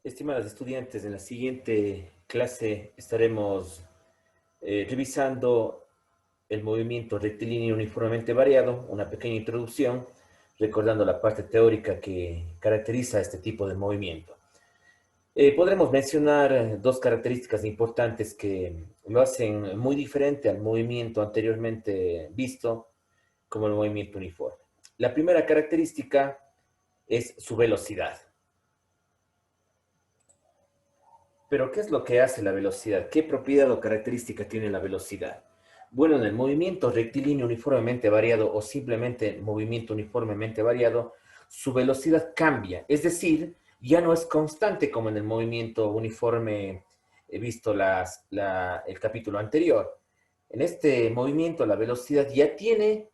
Estimados estudiantes, en la siguiente clase estaremos revisando el movimiento rectilíneo uniformemente variado, una pequeña introducción, recordando la parte teórica que caracteriza este tipo de movimiento. Podremos mencionar dos características importantes que lo hacen muy diferente al movimiento anteriormente visto como el movimiento uniforme. La primera característica es su velocidad. Pero, ¿qué es lo que hace la velocidad? ¿Qué propiedad o característica tiene la velocidad? Bueno, en el movimiento rectilíneo uniformemente variado o simplemente movimiento uniformemente variado, su velocidad cambia. Es decir, ya no es constante como en el movimiento uniforme visto el capítulo anterior. En este movimiento la velocidad ya tiene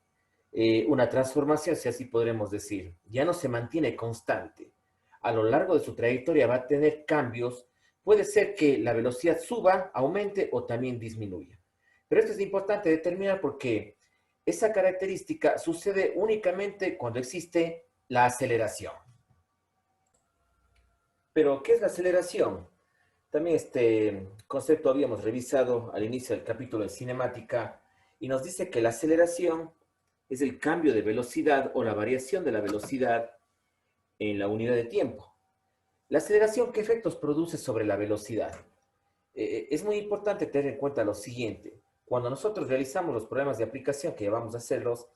una transformación, si así podremos decir. Ya no se mantiene constante. A lo largo de su trayectoria va a tener cambios. Puede ser que la velocidad suba, aumente o también disminuya. Pero esto es importante determinar porque esa característica sucede únicamente cuando existe la aceleración. Pero, ¿qué es la aceleración? También este concepto habíamos revisado al inicio del capítulo de cinemática y nos dice que la aceleración es el cambio de velocidad o la variación de la velocidad en la unidad de tiempo. La aceleración, ¿qué efectos produce sobre la velocidad? Es muy importante tener en cuenta lo siguiente. Cuando nosotros realizamos los problemas de aplicación que vamos a hacerlos,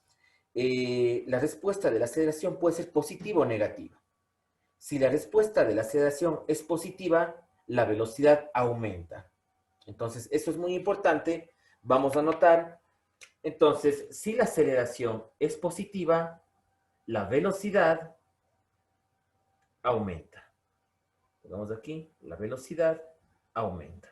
la respuesta de la aceleración puede ser positiva o negativa. Si la respuesta de la aceleración es positiva, la velocidad aumenta. Entonces, eso es muy importante. Vamos a notar, entonces, si la aceleración es positiva, la velocidad aumenta. Pongamos aquí, la velocidad aumenta.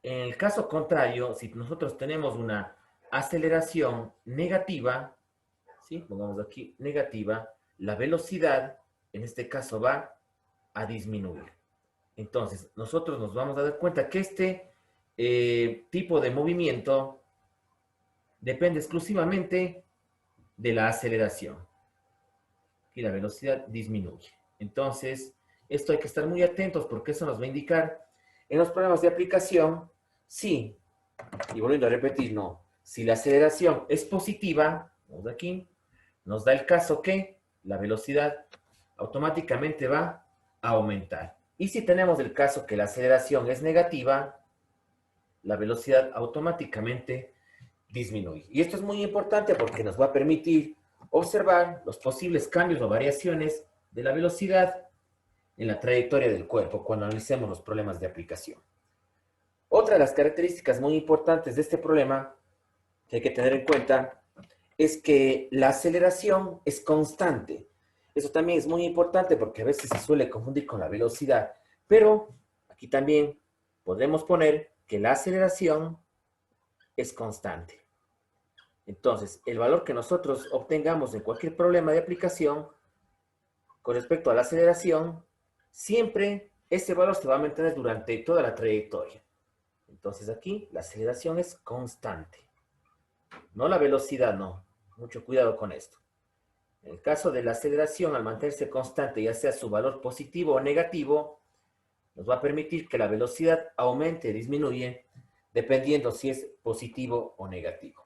En el caso contrario, si nosotros tenemos una aceleración negativa, ¿sí? Pongamos aquí negativa, la velocidad en este caso va a disminuir. Entonces, nosotros nos vamos a dar cuenta que este tipo de movimiento depende exclusivamente de la aceleración y la velocidad disminuye. Entonces, esto hay que estar muy atentos porque eso nos va a indicar en los problemas de aplicación, sí, y volviendo a repetir, no, si la aceleración es positiva, vamos aquí, nos da el caso que la velocidad automáticamente va a aumentar. Y si tenemos el caso que la aceleración es negativa, la velocidad automáticamente disminuye. Y esto es muy importante porque nos va a permitir observar los posibles cambios o variaciones de la velocidad en la trayectoria del cuerpo cuando analicemos los problemas de aplicación. Otra de las características muy importantes de este problema que hay que tener en cuenta es que la aceleración es constante. Eso también es muy importante porque a veces se suele confundir con la velocidad, pero aquí también podremos poner que la aceleración es constante. Entonces, el valor que nosotros obtengamos en cualquier problema de aplicación con respecto a la aceleración, siempre ese valor se va a mantener durante toda la trayectoria. Entonces aquí la aceleración es constante, no la velocidad, no. Mucho cuidado con esto. En el caso de la aceleración, al mantenerse constante, ya sea su valor positivo o negativo, nos va a permitir que la velocidad aumente o disminuye, dependiendo si es positivo o negativo.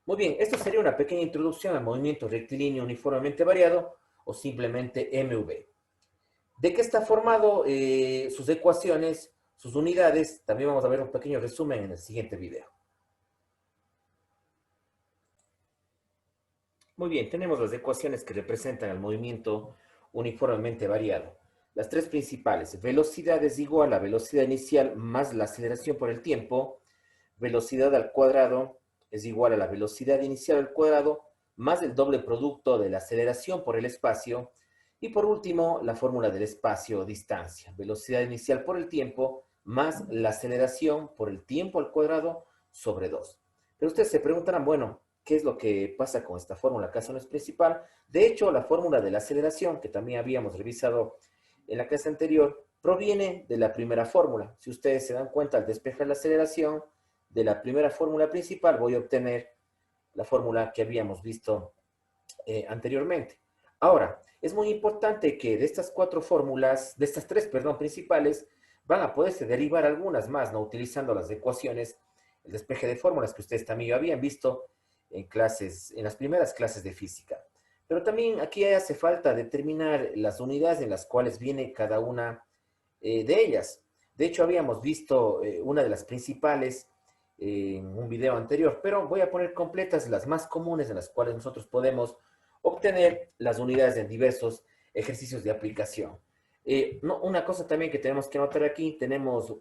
Muy bien, esto sería una pequeña introducción al movimiento rectilíneo uniformemente variado o simplemente MV. ¿De qué está formado sus ecuaciones, sus unidades? También vamos a ver un pequeño resumen en el siguiente video. Muy bien, tenemos las ecuaciones que representan el movimiento uniformemente variado. Las tres principales: velocidad es igual a velocidad inicial más la aceleración por el tiempo. Velocidad al cuadrado es igual a la velocidad inicial al cuadrado más el doble producto de la aceleración por el espacio. Y por último, la fórmula del espacio-distancia. Velocidad inicial por el tiempo más la aceleración por el tiempo al cuadrado sobre 2. Pero ustedes se preguntarán, bueno, ¿qué es lo que pasa con esta fórmula? ¿Acaso no es principal? De hecho, la fórmula de la aceleración, que también habíamos revisado en la clase anterior, proviene de la primera fórmula. Si ustedes se dan cuenta, al despejar la aceleración de la primera fórmula principal, voy a obtener la fórmula que habíamos visto anteriormente. Ahora, es muy importante que de estas cuatro fórmulas, de estas tres, perdón, principales, van a poderse derivar algunas más, ¿no? Utilizando las ecuaciones, el despeje de fórmulas que ustedes también habían visto en clases, en las primeras clases de física. Pero también aquí hace falta determinar las unidades en las cuales viene cada una de ellas. De hecho, habíamos visto una de las principales en un video anterior, pero voy a poner completas las más comunes en las cuales nosotros podemos obtener las unidades en diversos ejercicios de aplicación. No, una cosa también que tenemos que anotar aquí, tenemos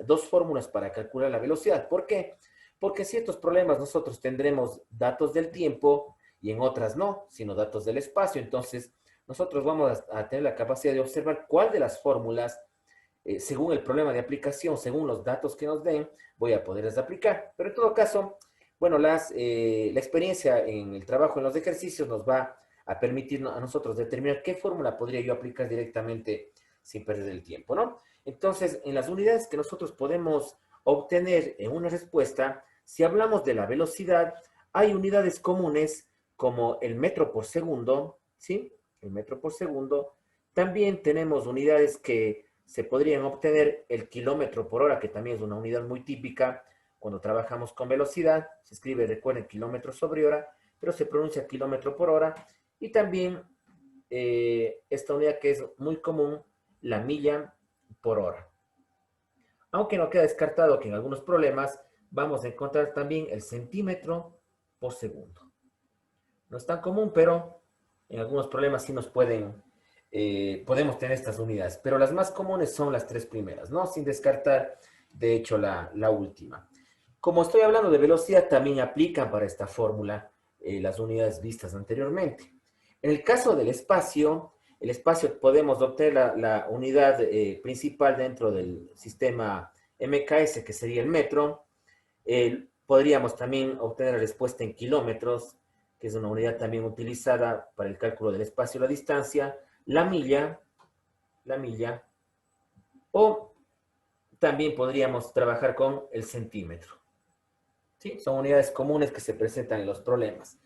dos fórmulas para calcular la velocidad. ¿Por qué? Porque en ciertos problemas nosotros tendremos datos del tiempo y en otras no, sino datos del espacio. Entonces, nosotros vamos a tener la capacidad de observar cuál de las fórmulas, según el problema de aplicación, según los datos que nos den, voy a poderles aplicar. Pero en todo caso, bueno, la experiencia en el trabajo en los ejercicios nos va a permitir a nosotros determinar qué fórmula podría yo aplicar directamente sin perder el tiempo, ¿no? Entonces, en las unidades que nosotros podemos obtener en una respuesta, si hablamos de la velocidad, hay unidades comunes como el metro por segundo, ¿sí? El metro por segundo. También tenemos unidades que se podrían obtener el kilómetro por hora, que también es una unidad muy típica cuando trabajamos con velocidad. Se escribe, recuerden, kilómetros sobre hora, pero se pronuncia kilómetro por hora. Y también esta unidad que es muy común, la milla por hora. Aunque no queda descartado que en algunos problemas vamos a encontrar también el centímetro por segundo. No es tan común, pero en algunos problemas sí nos podemos tener estas unidades. Pero las más comunes son las tres primeras, ¿no? Sin descartar, de hecho, la última. Como estoy hablando de velocidad, también aplican para esta fórmula las unidades vistas anteriormente. En el caso del espacio, el espacio podemos obtener la unidad principal dentro del sistema MKS, que sería el metro. Podríamos también obtener la respuesta en kilómetros, que es una unidad también utilizada para el cálculo del espacio y la distancia, la milla, o también podríamos trabajar con el centímetro. ¿Sí? Son unidades comunes que se presentan en los problemas.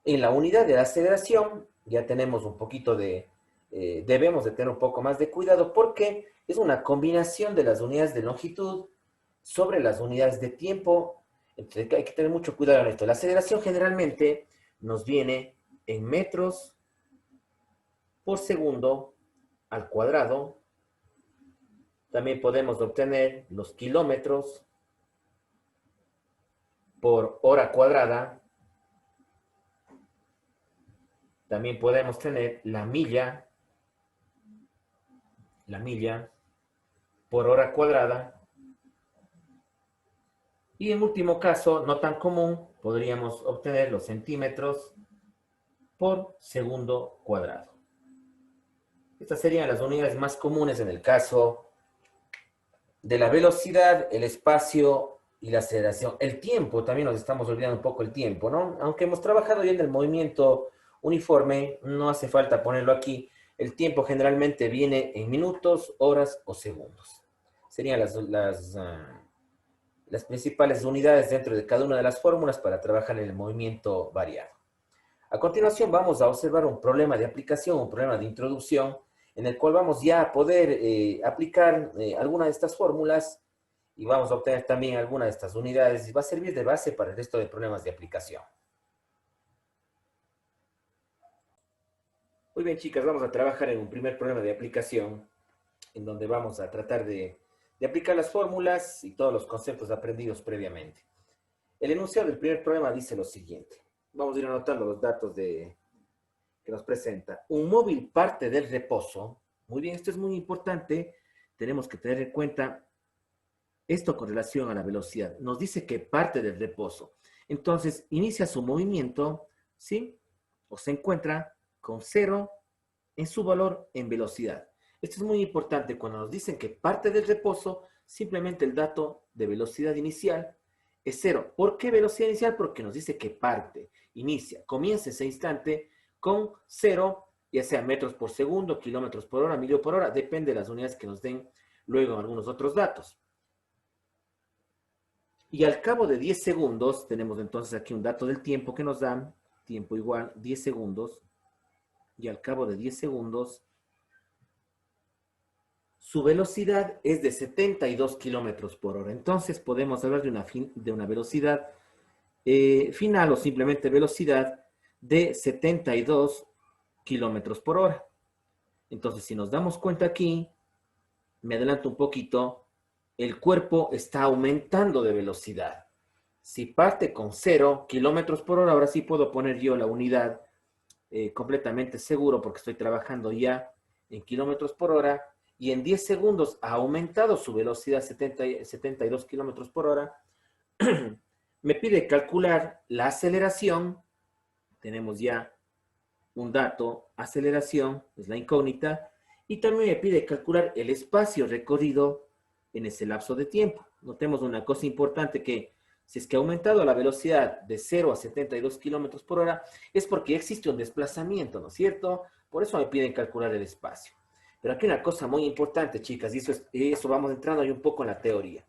En la unidad de la aceleración ya tenemos un poquito debemos de tener un poco más de cuidado porque es una combinación de las unidades de longitud sobre las unidades de tiempo. Entonces hay que tener mucho cuidado en esto. La aceleración generalmente nos viene en metros por segundo al cuadrado. También podemos obtener los kilómetros por hora cuadrada. También podemos tener la milla por hora cuadrada. Y en último caso, no tan común, podríamos obtener los centímetros por segundo cuadrado. Estas serían las unidades más comunes en el caso de la velocidad, el espacio y la aceleración. El tiempo, también nos estamos olvidando un poco el tiempo, ¿no? Aunque hemos trabajado ya en el movimiento uniforme, no hace falta ponerlo aquí. El tiempo generalmente viene en minutos, horas o segundos. Serían las principales unidades dentro de cada una de las fórmulas para trabajar en el movimiento variado. A continuación vamos a observar un problema de aplicación, un problema de introducción, en el cual vamos ya a poder aplicar alguna de estas fórmulas y vamos a obtener también alguna de estas unidades y va a servir de base para el resto de problemas de aplicación. Muy bien, chicas, vamos a trabajar en un primer problema de aplicación en donde vamos a tratar de aplicar las fórmulas y todos los conceptos aprendidos previamente. El enunciado del primer problema dice lo siguiente. Vamos a ir anotando los datos que nos presenta. Un móvil parte del reposo. Muy bien, esto es muy importante. Tenemos que tener en cuenta esto con relación a la velocidad. Nos dice que parte del reposo. Entonces, inicia su movimiento, ¿sí? O se encuentra con 0 en su valor en velocidad. Esto es muy importante. Cuando nos dicen que parte del reposo, simplemente el dato de velocidad inicial es 0. ¿Por qué velocidad inicial? Porque nos dice que parte, inicia, comienza ese instante con 0, ya sea metros por segundo, kilómetros por hora, milio por hora, depende de las unidades que nos den luego algunos otros datos. Y al cabo de 10 segundos, tenemos entonces aquí un dato del tiempo que nos dan, tiempo igual 10 segundos, y al cabo de 10 segundos, su velocidad es de 72 kilómetros por hora. Entonces podemos hablar de una velocidad final o simplemente velocidad de 72 kilómetros por hora. Entonces, si nos damos cuenta aquí, me adelanto un poquito, el cuerpo está aumentando de velocidad. Si parte con 0 kilómetros por hora, ahora sí puedo poner yo la unidad completamente seguro porque estoy trabajando ya en kilómetros por hora y en 10 segundos ha aumentado su velocidad a 72 kilómetros por hora. Me pide calcular la aceleración. Tenemos ya un dato, aceleración, es la incógnita, y también me pide calcular el espacio recorrido en ese lapso de tiempo. Notemos una cosa importante que si es que ha aumentado la velocidad de 0 a 72 kilómetros por hora, es porque existe un desplazamiento, ¿no es cierto? Por eso me piden calcular el espacio. Pero aquí una cosa muy importante, chicas, y eso vamos entrando ahí un poco en la teoría.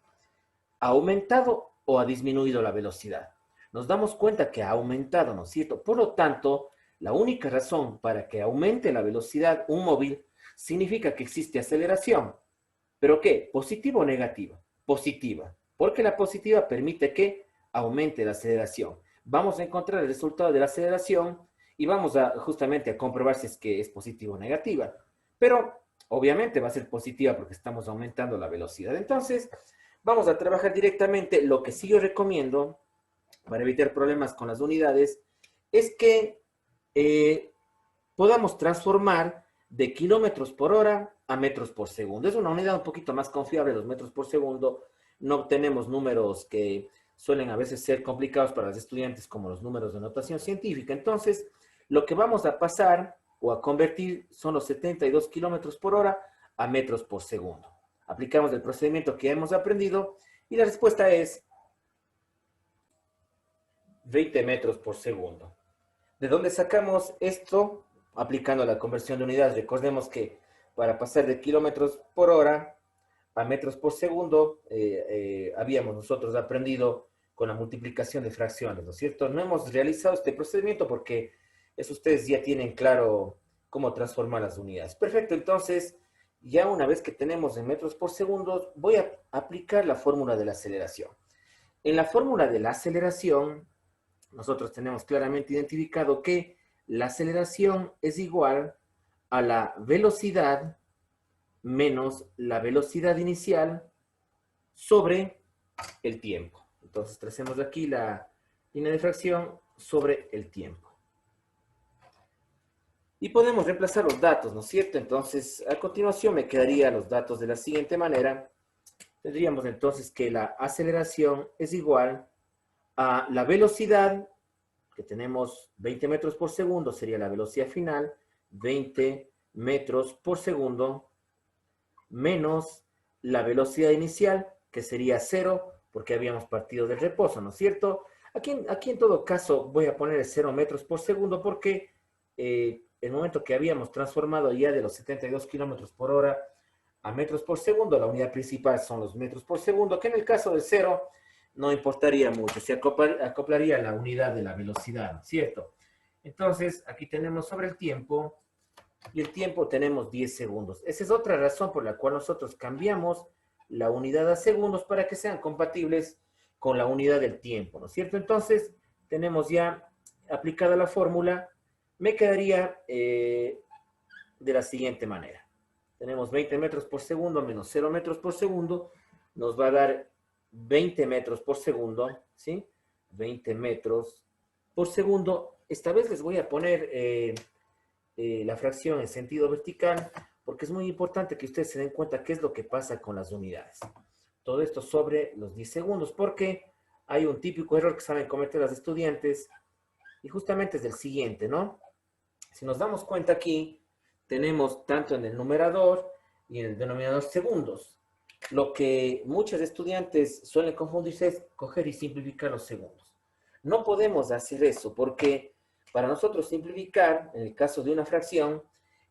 ¿Ha aumentado o ha disminuido la velocidad? Nos damos cuenta que ha aumentado, ¿no es cierto? Por lo tanto, la única razón para que aumente la velocidad un móvil significa que existe aceleración. ¿Pero qué? ¿Positiva o negativa? Positiva. Porque la positiva permite que aumente la aceleración. Vamos a encontrar el resultado de la aceleración y vamos a justamente a comprobar si es que es positiva o negativa. Pero obviamente va a ser positiva porque estamos aumentando la velocidad. Entonces, vamos a trabajar directamente. Lo que sí yo recomiendo para evitar problemas con las unidades es que podamos transformar de kilómetros por hora a metros por segundo. Es una unidad un poquito más confiable, los metros por segundo. No obtenemos números que suelen a veces ser complicados para los estudiantes, como los números de notación científica. Entonces, lo que vamos a pasar o a convertir son los 72 kilómetros por hora a metros por segundo. Aplicamos el procedimiento que hemos aprendido y la respuesta es 20 metros por segundo. ¿De dónde sacamos esto? Aplicando la conversión de unidades. Recordemos que para pasar de kilómetros por hora a metros por segundo, habíamos nosotros aprendido con la multiplicación de fracciones, ¿no es cierto? No hemos realizado este procedimiento porque eso ustedes ya tienen claro cómo transformar las unidades. Perfecto, entonces, ya una vez que tenemos en metros por segundo, voy a aplicar la fórmula de la aceleración. En la fórmula de la aceleración, nosotros tenemos claramente identificado que la aceleración es igual a la velocidad menos la velocidad inicial sobre el tiempo. Entonces, tracemos aquí la línea de fracción sobre el tiempo. Y podemos reemplazar los datos, ¿no es cierto? Entonces, a continuación me quedarían los datos de la siguiente manera. Tendríamos entonces que la aceleración es igual a la velocidad, que tenemos 20 metros por segundo, sería la velocidad final, 20 metros por segundo, menos la velocidad inicial, que sería 0, porque habíamos partido del reposo, ¿no es cierto? Aquí en todo caso voy a poner 0 metros por segundo porque el momento que habíamos transformado ya de los 72 kilómetros por hora a metros por segundo, la unidad principal son los metros por segundo, que en el caso de 0 no importaría mucho, se acoplaría la unidad de la velocidad, ¿no es cierto? Entonces, aquí tenemos sobre el tiempo, y el tiempo tenemos 10 segundos. Esa es otra razón por la cual nosotros cambiamos la unidad a segundos para que sean compatibles con la unidad del tiempo, ¿no es cierto? Entonces, tenemos ya aplicada la fórmula, me quedaría de la siguiente manera. Tenemos 20 metros por segundo menos 0 metros por segundo, nos va a dar 20 metros por segundo, ¿sí? 20 metros por segundo. Esta vez les voy a poner la fracción en sentido vertical, porque es muy importante que ustedes se den cuenta qué es lo que pasa con las unidades. Todo esto sobre los 10 segundos, porque hay un típico error que saben cometer los estudiantes, y justamente es el siguiente, ¿no? Si nos damos cuenta aquí, tenemos tanto en el numerador y en el denominador segundos. Lo que muchos estudiantes suelen confundirse es coger y simplificar los segundos. No podemos hacer eso porque para nosotros simplificar, en el caso de una fracción,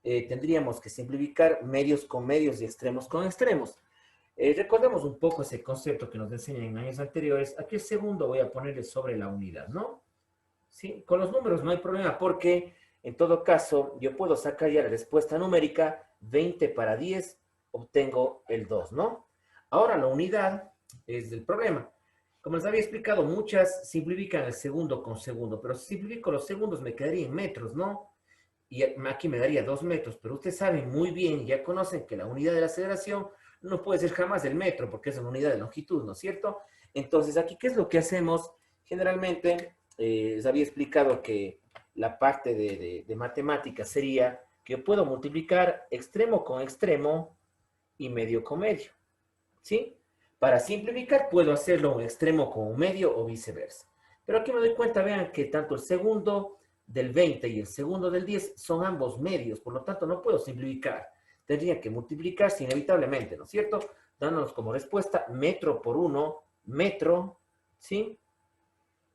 tendríamos que simplificar medios con medios y extremos con extremos. Recordemos un poco ese concepto que nos enseñan en años anteriores. Aquí el segundo voy a ponerle sobre la unidad, ¿no? ¿Sí? Con los números no hay problema porque En todo caso, yo puedo sacar ya la respuesta numérica, 20 para 10, obtengo el 2, ¿no? Ahora la unidad es el problema. Como les había explicado, muchas simplifican el segundo con segundo, pero si simplifico los segundos me quedaría en metros, ¿no? Y aquí me daría 2 metros, pero ustedes saben muy bien, ya conocen que la unidad de la aceleración no puede ser jamás el metro, porque es una unidad de longitud, ¿no es cierto? Entonces, aquí, ¿qué es lo que hacemos? Generalmente, les había explicado que la parte de matemáticas sería que yo puedo multiplicar extremo con extremo y medio con medio, ¿sí? Para simplificar, puedo hacerlo un extremo con un medio o viceversa. Pero aquí me doy cuenta, vean, que tanto el segundo del 20 y el segundo del 10 son ambos medios, por lo tanto no puedo simplificar. Tendría que multiplicarse inevitablemente, ¿no es cierto? Dándonos como respuesta metro por 1, metro, ¿sí?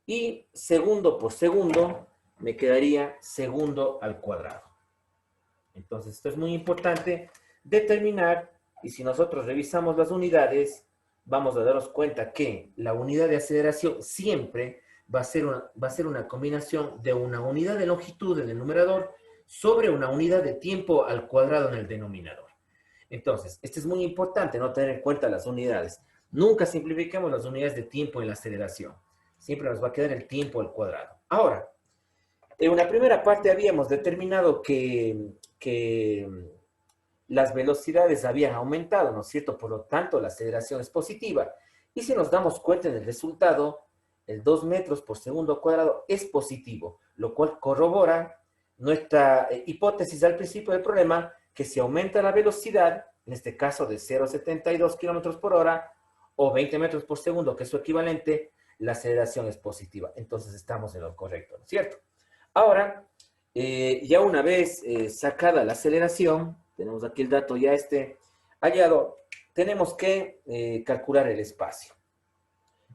Y segundo por segundo me quedaría segundo al cuadrado. Entonces, esto es muy importante determinar, y si nosotros revisamos las unidades, vamos a darnos cuenta que la unidad de aceleración siempre va a ser una combinación de una unidad de longitud en el numerador sobre una unidad de tiempo al cuadrado en el denominador. Entonces, esto es muy importante, no tener en cuenta las unidades. Nunca simplifiquemos las unidades de tiempo en la aceleración. Siempre nos va a quedar el tiempo al cuadrado. Ahora, en una primera parte habíamos determinado que las velocidades habían aumentado, ¿no es cierto? Por lo tanto, la aceleración es positiva. Y si nos damos cuenta en el resultado, el 2 metros por segundo cuadrado es positivo, lo cual corrobora nuestra hipótesis al principio del problema, que si aumenta la velocidad, en este caso de 0,72 kilómetros por hora o 20 metros por segundo, que es su equivalente, la aceleración es positiva. Entonces estamos en lo correcto, ¿no es cierto? Ahora, ya una vez sacada la aceleración, tenemos aquí el dato ya hallado, tenemos que calcular el espacio.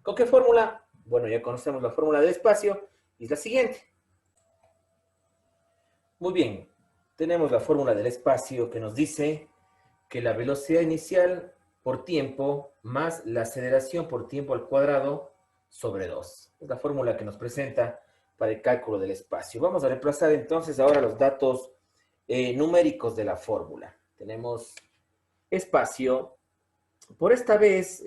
¿Con qué fórmula? Bueno, ya conocemos la fórmula del espacio y es la siguiente. Muy bien, tenemos la fórmula del espacio que nos dice que la velocidad inicial por tiempo más la aceleración por tiempo al cuadrado sobre 2. Es la fórmula que nos presenta para el cálculo del espacio. Vamos a reemplazar entonces ahora los datos numéricos de la fórmula. Tenemos espacio. Por esta vez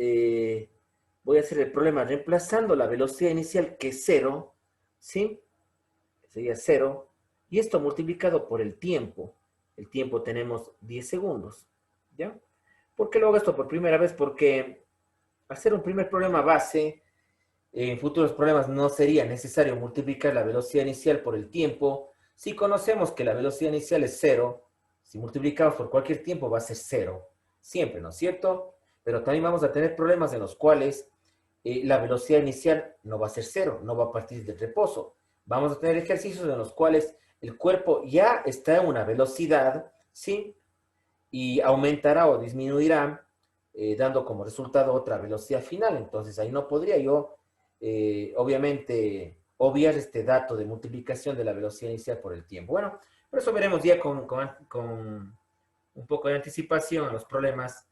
voy a hacer el problema reemplazando la velocidad inicial, que es 0, ¿sí? Sería 0. Y esto multiplicado por el tiempo. El tiempo tenemos 10 segundos, ¿ya? ¿Por qué lo hago esto por primera vez? Porque hacer un primer problema base, en futuros problemas no sería necesario multiplicar la velocidad inicial por el tiempo. Si conocemos que la velocidad inicial es 0, si multiplicamos por cualquier tiempo va a ser 0. Siempre, ¿no es cierto? Pero también vamos a tener problemas en los cuales la velocidad inicial no va a ser 0, no va a partir del reposo. Vamos a tener ejercicios en los cuales el cuerpo ya está en una velocidad, ¿sí? Y aumentará o disminuirá, dando como resultado otra velocidad final. Entonces ahí no podría yo, obviamente, obviar este dato de multiplicación de la velocidad inicial por el tiempo. Bueno, por eso veremos ya con un poco de anticipación los problemas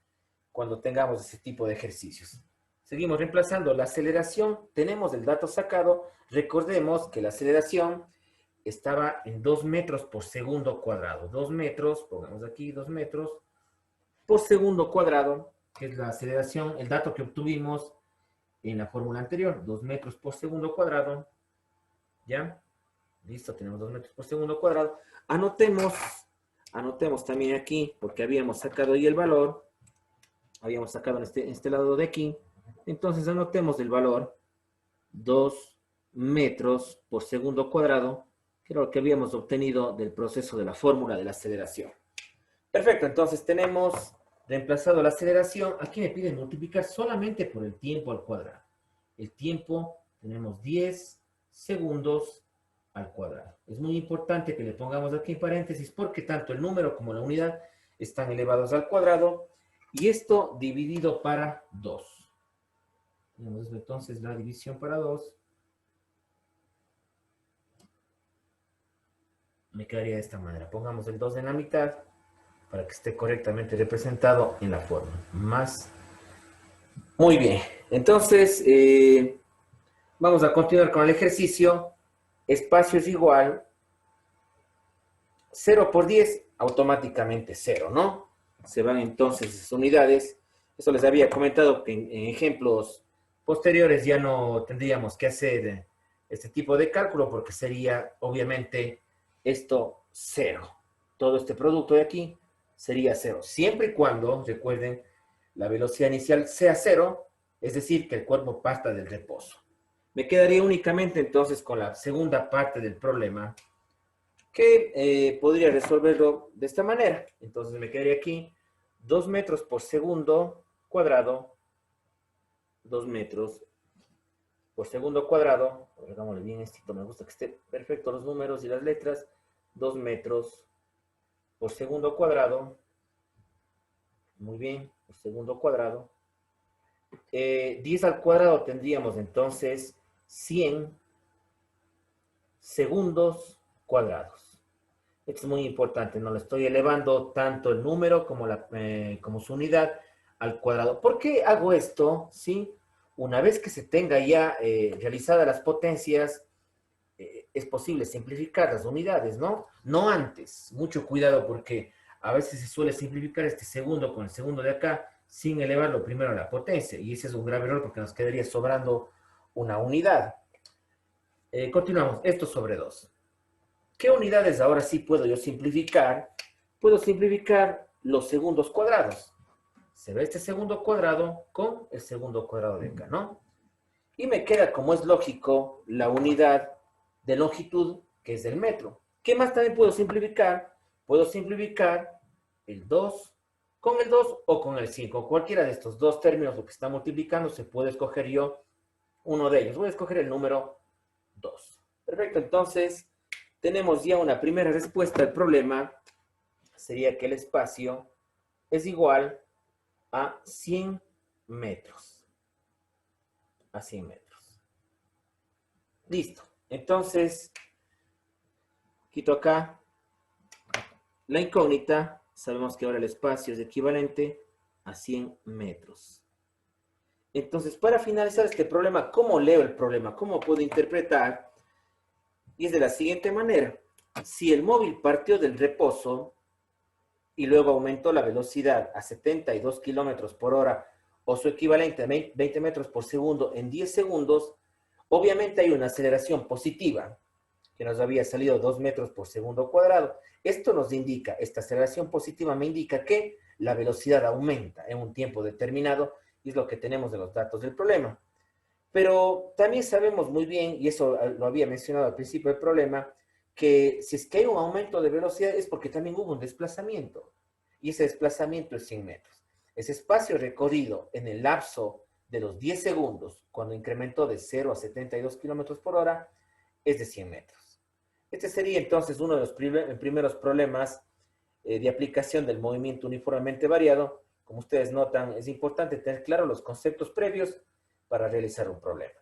cuando tengamos ese tipo de ejercicios. Seguimos reemplazando la aceleración. Tenemos el dato sacado. Recordemos que la aceleración estaba en 2 metros por segundo cuadrado. 2 metros, pongamos aquí 2 metros por segundo cuadrado, que es la aceleración, el dato que obtuvimos en la fórmula anterior. 2 metros por segundo cuadrado. ¿Ya? Listo, tenemos 2 metros por segundo cuadrado. Anotemos también aquí, porque habíamos sacado ahí el valor. Habíamos sacado en este lado de aquí. Entonces anotemos el valor. 2 metros por segundo cuadrado, que era lo que habíamos obtenido del proceso de la fórmula de la aceleración. Perfecto, entonces tenemos reemplazado la aceleración. Aquí me piden multiplicar solamente por el tiempo al cuadrado. El tiempo, tenemos 10 segundos al cuadrado. Es muy importante que le pongamos aquí en paréntesis porque tanto el número como la unidad están elevados al cuadrado y esto dividido para 2. Tenemos entonces la división para 2. Me quedaría de esta manera. Pongamos el 2 en la mitad para que esté correctamente representado en la forma. Más. Muy bien. Entonces, vamos a continuar con el ejercicio. Espacio es igual 0 por 10, automáticamente 0, ¿no? Se van entonces esas unidades. Eso les había comentado que en ejemplos posteriores ya no tendríamos que hacer este tipo de cálculo porque sería obviamente esto 0. Todo este producto de aquí sería 0. Siempre y cuando, recuerden, la velocidad inicial sea 0, es decir, que el cuerpo parta del reposo. Me quedaría únicamente entonces con la segunda parte del problema, que podría resolverlo de esta manera. Entonces me quedaría aquí 2 metros por segundo cuadrado, 2 metros por segundo cuadrado, hagámosle bien esto, me gusta que esté perfecto los números y las letras, 2 metros por segundo cuadrado, muy bien, por segundo cuadrado, 10 al cuadrado tendríamos entonces 100 segundos cuadrados. Esto es muy importante, no le estoy elevando tanto el número como su unidad al cuadrado. ¿Por qué hago esto? ¿Sí? Una vez que se tenga ya realizadas las potencias, es posible simplificar las unidades, ¿no? No antes. Mucho cuidado porque a veces se suele simplificar este segundo con el segundo de acá sin elevarlo primero a la potencia. Y ese es un grave error porque nos quedaría sobrando una unidad. Continuamos. Esto sobre 2. ¿Qué unidades ahora sí puedo yo simplificar? Puedo simplificar los segundos cuadrados. Se ve este segundo cuadrado con el segundo cuadrado de acá, ¿no? Y me queda, como es lógico, la unidad de longitud, que es el metro. ¿Qué más también puedo simplificar? Puedo simplificar el 2 con el 2 o con el 5. Cualquiera de estos dos términos, lo que está multiplicando, se puede escoger yo uno de ellos. Voy a escoger el número 2. Perfecto, entonces tenemos ya una primera respuesta al problema. Sería que el espacio es igual a 100 metros. A 100 metros. Listo. Entonces, quito acá la incógnita. Sabemos que ahora el espacio es equivalente a 100 metros. Entonces, para finalizar este problema, ¿cómo leo el problema? ¿Cómo puedo interpretar? Y es de la siguiente manera. Si el móvil partió del reposo y luego aumentó la velocidad a 72 kilómetros por hora o su equivalente a 20 metros por segundo en 10 segundos, obviamente hay una aceleración positiva que nos había salido 2 metros por segundo cuadrado. Esto nos indica, esta aceleración positiva me indica que la velocidad aumenta en un tiempo determinado y es lo que tenemos de los datos del problema. Pero también sabemos muy bien, y eso lo había mencionado al principio del problema, que si es que hay un aumento de velocidad es porque también hubo un desplazamiento. Y ese desplazamiento es 100 metros. Ese espacio recorrido en el lapso de los 10 segundos, cuando incrementó de 0 a 72 kilómetros por hora, es de 100 metros. Este sería entonces uno de los primeros problemas de aplicación del movimiento uniformemente variado. Como ustedes notan, es importante tener claro los conceptos previos para realizar un problema.